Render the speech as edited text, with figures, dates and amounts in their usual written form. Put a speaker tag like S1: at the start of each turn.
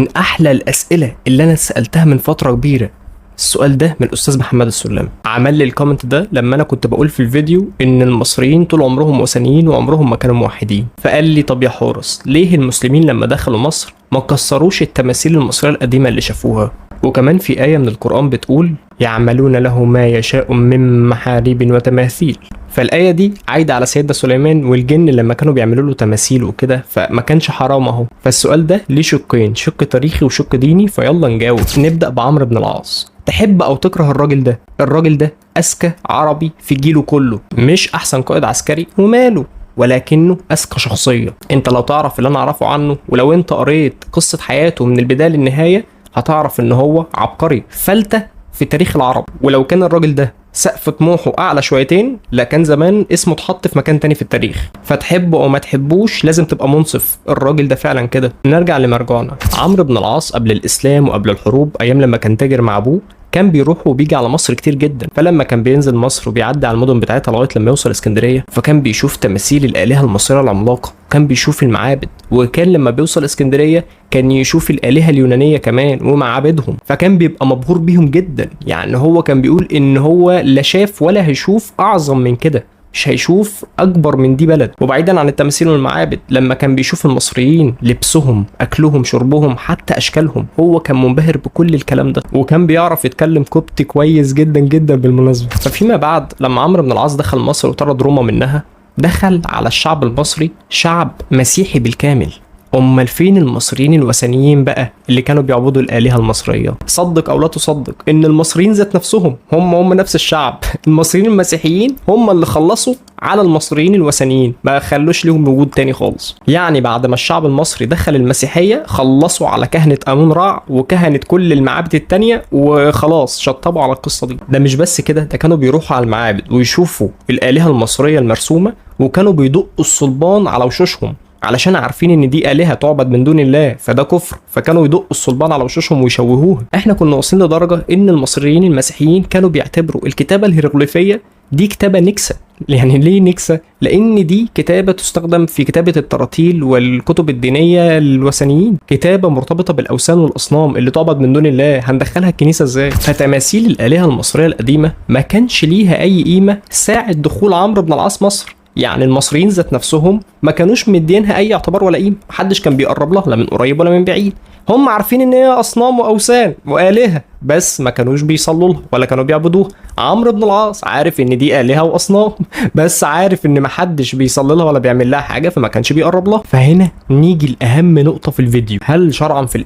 S1: من احلى الاسئله اللي انا سالتها من فتره كبيره السؤال ده من الاستاذ محمد السلام. عمل لي الكومنت ده لما انا كنت بقول في الفيديو ان المصريين طول عمرهم وثنيين وعمرهم ما كانوا موحدين. فقال لي طب يا حورس، ليه المسلمين لما دخلوا مصر ما كسروش التماثيل المصريه القديمه اللي شافوها؟ وكمان في آية من القرآن بتقول يعملون له ما يشاء من محاريب وتماثيل. فالآية دي عايدة على سيدنا سليمان والجن لما كانوا بيعملوا له تماثيل وكده، فما كانش حرام اهو. فالسؤال ده ليه شقين، شق تاريخي وشق ديني، فيلا نجاوب. نبدأ بعمرو بن العاص. تحب او تكره الراجل ده، الراجل ده اذكى عربي في جيله كله، مش احسن قائد عسكري وماله، ولكنه اذكى شخصية. انت لو تعرف اللي انا اعرفه عنه، ولو انت قريت قصة حياته من البداية للنهاية، هتعرف ان هو عبقري فلتة في تاريخ العرب. ولو كان الراجل ده سقف طموحه اعلى شويتين، لا كان زمان اسمه اتحط في مكان تاني في التاريخ. فتحبه او ما تحبوش لازم تبقى منصف، الراجل ده فعلا كده. نرجع لمرجعنا. عمرو بن العاص قبل الاسلام وقبل الحروب، ايام لما كان تاجر مع ابوه، كان بيروح وبيجي على مصر كتير جدا. فلما كان بينزل مصر وبيعدي على المدن بتاعتها لغايه لما يوصل اسكندريه، فكان بيشوف تماثيل الالهه المصريه العملاقه، كان بيشوف المعابد. وكان لما بيوصل اسكندريه كان يشوف الالهه اليونانيه كمان ومعابدهم، فكان بيبقى مبهور بيهم جدا. يعني هو كان بيقول ان هو لا شاف ولا هيشوف اعظم من كده، مش هيشوف اكبر من دي بلد. وبعيدا عن التماثيل والمعابد، لما كان بيشوف المصريين لبسهم اكلهم شربهم حتى اشكالهم، هو كان منبهر بكل الكلام ده. وكان بيعرف يتكلم كوبتي كويس جدا جدا بالمناسبه. ففيما بعد لما عمرو بن العاص دخل مصر وطرد روما منها، دخل على الشعب المصري شعب مسيحي بالكامل. امال فين المصريين الوثنيين بقى اللي كانوا بيعبدوا الالهه المصريه؟ صدق او لا تصدق ان المصريين ذات نفسهم هم نفس الشعب. المصريين المسيحيين هم اللي خلصوا على المصريين الوثنيين، ما خلوش لهم وجود تاني خالص. يعني بعد ما الشعب المصري دخل المسيحيه، خلصوا على كهنه امون رع وكهنه كل المعابد التانيه، وخلاص شطبوا على القصه دي. ده مش بس كده، ده كانوا بيروحوا على المعابد ويشوفوا الالهه المصريه المرسومه، وكانوا بيدقوا الصلبان على وشوشهم علشان عارفين ان دي آلهة تعبد من دون الله، فده كفر. فكانوا يدقوا الصلبان على وشوشهم ويشوهوها. احنا كنا واصلين لدرجة ان المصريين المسيحيين كانوا بيعتبروا الكتابة الهيروغليفية دي كتابة نكسة. يعني ليه نكسة؟ لان دي كتابة تستخدم في كتابة التراتيل والكتب الدينية للوثنيين، كتابة مرتبطة بالاوثان والاصنام اللي تعبد من دون الله، هندخلها الكنيسة ازاي؟ فتماثيل الآلهة المصرية القديمة ما كانش ليها اي قيمة ساعة دخول عمرو بن العاص مصر. يعني المصريين ذات نفسهم ما كانوش مدينها اي اعتبار ولا قيمه، محدش كان بيقرب لها لا من قريب ولا من بعيد. هم عارفين ان هي اصنام واوثان والهه، بس ما كانوش بيصلوا لها ولا كانوا بيعبدوها. عمرو بن العاص عارف ان دي الهه واصنام، بس عارف ان محدش بيصلي لها ولا بيعمل لها حاجه، فما كانش بيقرب لها. فهنا نيجي لاهم نقطه في الفيديو، هل شرعا في الاسلام